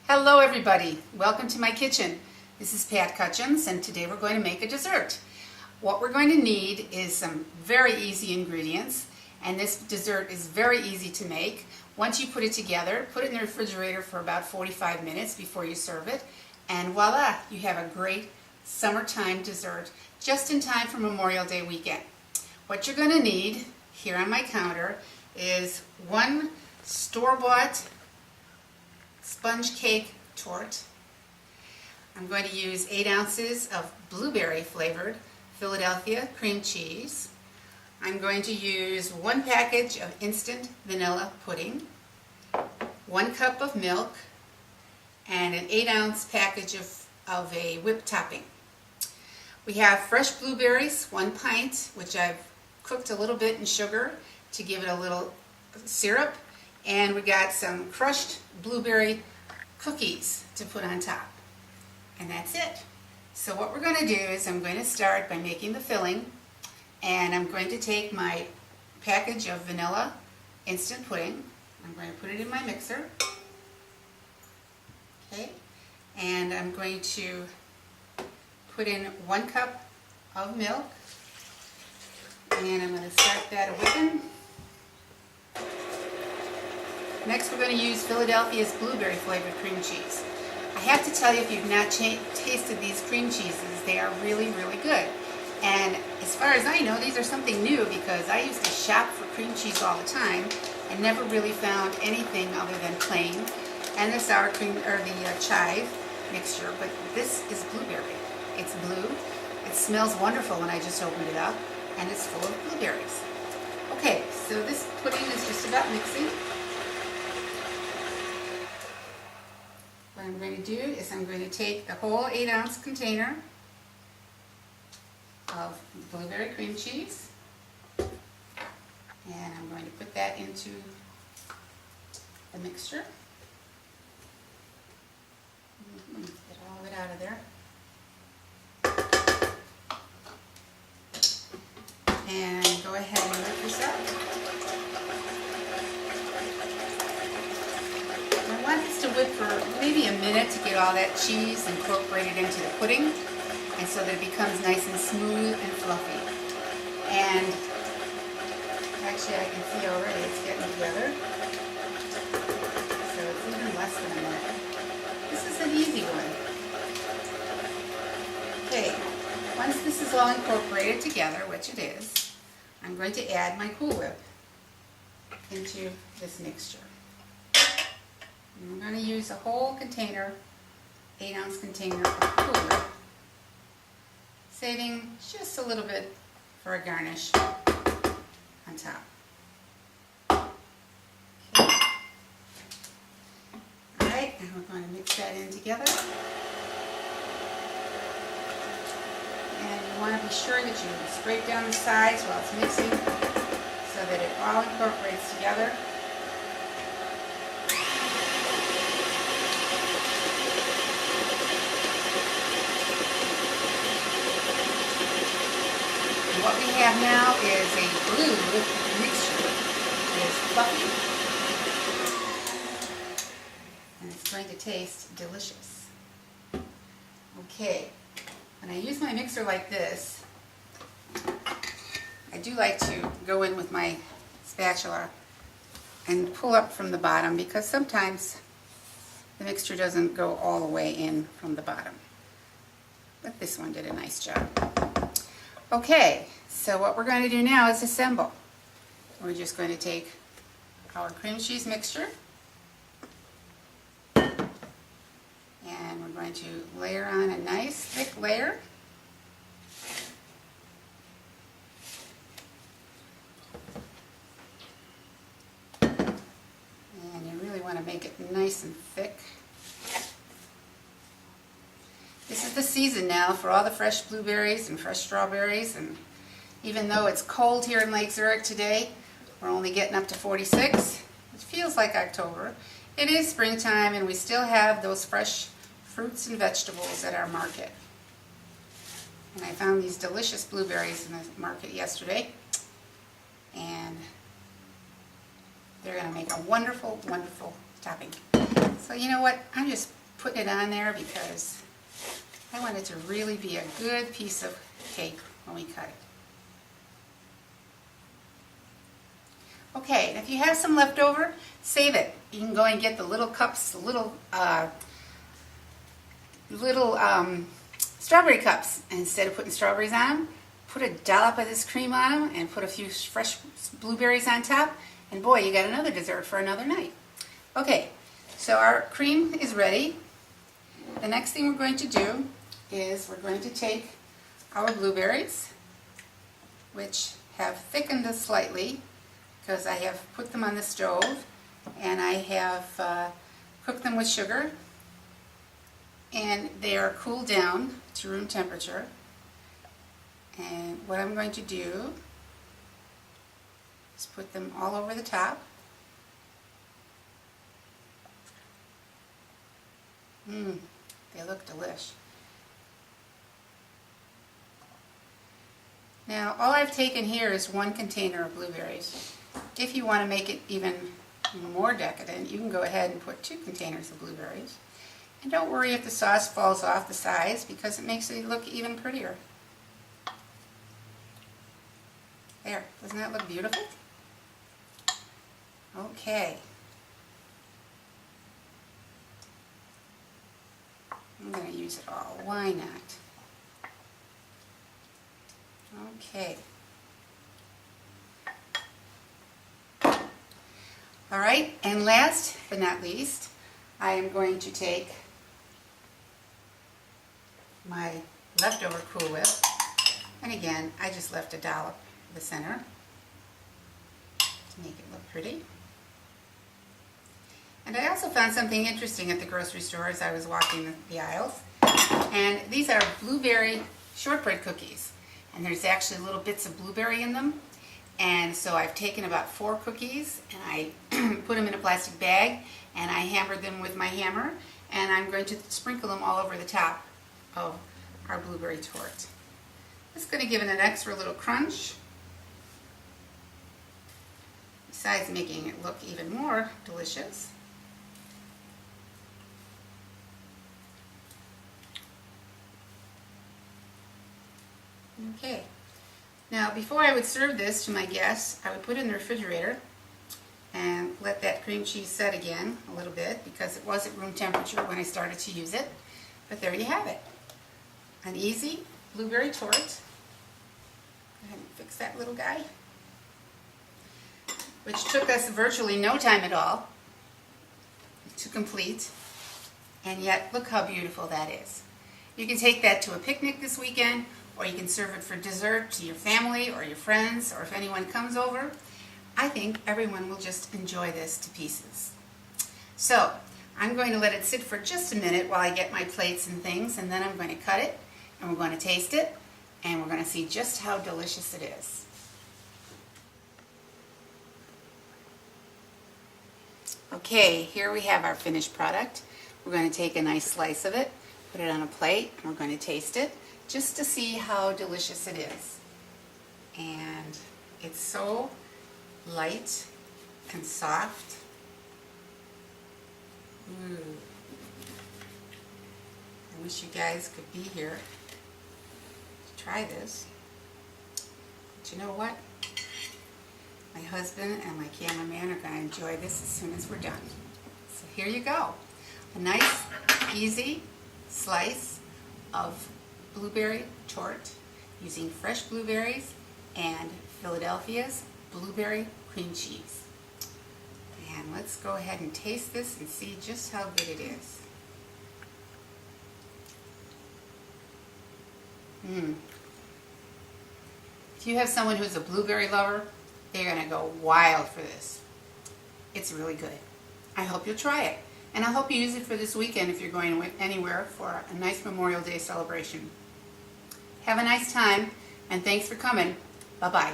Hello everybody, welcome to my kitchen. This is Kutchins and today we're going to make a dessert. What we're going to need is some very easy ingredients, and this dessert is very easy to make. Once you put it together, put it in the refrigerator for about 45 minutes before you serve it, and voila, you have a great summertime dessert just in time for Memorial Day weekend. What you're going to need here on my counter is one store-bought sponge cake torte. I'm going to use 8 ounces of blueberry flavored Philadelphia cream cheese. I'm going to use 1 package of instant vanilla pudding, 1 cup of milk, and an 8-ounce package of a whipped topping. We have fresh blueberries, 1 pint, which I've cooked a little bit in sugar to give it a little syrup. And we got some crushed blueberry cookies to put on top. And that's it. So what we're going to do is I'm going to start by making the filling. And I'm going to take my package of vanilla instant pudding. I'm going to put it in my mixer. Okay. And I'm going to put in 1 cup of milk. And I'm going to start that a-whipping. Next we're going to use Philadelphia's blueberry flavored cream cheese. I have to tell you, if you've not tasted these cream cheeses, they are really, really good. And as far as I know, these are something new because I used to shop for cream cheese all the time and never really found anything other than plain and the sour cream or the chive mixture. But this is blueberry. It's blue. It smells wonderful when I just opened it up, and it's full of blueberries. Okay, so this pudding is just about mixing. What I'm going to do is I'm going to take the whole 8-ounce container of blueberry cream cheese, and I'm going to put that into the mixture. Get all of it out of there. And go ahead and whip this up. I want this to whip for maybe a minute to get all that cheese incorporated into the pudding, and so that it becomes nice and smooth and fluffy. And actually I can see already it's getting together, so it's even less than a minute. This is an easy one. Okay, once this is all incorporated together, which it is, I'm going to add my Cool Whip into this mixture. And I'm going to use a whole container, 8-ounce container of Cool Whip, saving just a little bit for a garnish on top. Okay. Alright, and we're going to mix that in together. And you want to be sure that you scrape down the sides while it's mixing so that it all incorporates together. What we have now is a blue mixture. It is fluffy, and it's going to taste delicious. Okay, when I use my mixer like this, I do like to go in with my spatula and pull up from the bottom because sometimes the mixture doesn't go all the way in from the bottom. But this one did a nice job. Okay, so what we're going to do now is assemble. We're just going to take our cream cheese mixture and we're going to layer on a nice thick layer. And you really want to make it nice and thick. This is the season now for all the fresh blueberries and fresh strawberries, and even though it's cold here in Lake Zurich today, we're only getting up to 46. It feels like October. It is springtime and we still have those fresh fruits and vegetables at our market. And I found these delicious blueberries in the market yesterday, and they're going to make a wonderful, wonderful topping. So you know what? I'm just putting it on there because I want it to really be a good piece of cake when we cut it. Okay, and if you have some left over, save it. You can go and get the little cups, the little strawberry cups. And instead of putting strawberries on them, put a dollop of this cream on them and put a few fresh blueberries on top. And boy, you got another dessert for another night. Okay, so our cream is ready. The next thing we're going to do is we're going to take our blueberries, which have thickened us slightly because I have put them on the stove and I have cooked them with sugar, and they are cooled down to room temperature. And what I'm going to do is put them all over the top. They look delish. Now, all I've taken here is 1 container of blueberries. If you want to make it even more decadent, you can go ahead and put 2 containers of blueberries. And don't worry if the sauce falls off the sides, because it makes it look even prettier. There, doesn't that look beautiful? Okay. I'm going to use it all. Why not? Okay. All right, and last but not least, I am going to take my leftover Cool Whip, and again, I just left a dollop in the center to make it look pretty. And I also found something interesting at the grocery store as I was walking the aisles, and these are blueberry shortbread cookies, and there's actually little bits of blueberry in them. And so I've taken about 4 cookies and I put them in a plastic bag and I hammered them with my hammer, and I'm going to sprinkle them all over the top of our blueberry torte. It's going to give it an extra little crunch, besides making it look even more delicious. Okay. Now, before I would serve this to my guests, I would put it in the refrigerator and let that cream cheese set again a little bit, because it was at room temperature when I started to use it. But there you have it. An easy blueberry torte. Go ahead and fix that little guy. Which took us virtually no time at all to complete. And yet, look how beautiful that is. You can take that to a picnic this weekend, or you can serve it for dessert to your family or your friends, or if anyone comes over. I think everyone will just enjoy this to pieces. So, I'm going to let it sit for just a minute while I get my plates and things, and then I'm going to cut it, and we're going to taste it, and we're going to see just how delicious it is. Okay, here we have our finished product. We're going to take a nice slice of it, put it on a plate, and we're going to taste it, just to see how delicious it is. And it's so light and soft. Ooh. I wish you guys could be here to try this. But you know what? My husband and my cameraman are going to enjoy this as soon as we're done. So here you go. A nice, easy slice of blueberry torte using fresh blueberries and Philadelphia's blueberry cream cheese. And let's go ahead and taste this and see just how good it is. If you have someone who's a blueberry lover, they're going to go wild for this. It's really good. I hope you'll try it. And I hope you use it for this weekend if you're going anywhere for a nice Memorial Day celebration. Have a nice time, and thanks for coming. Bye-bye.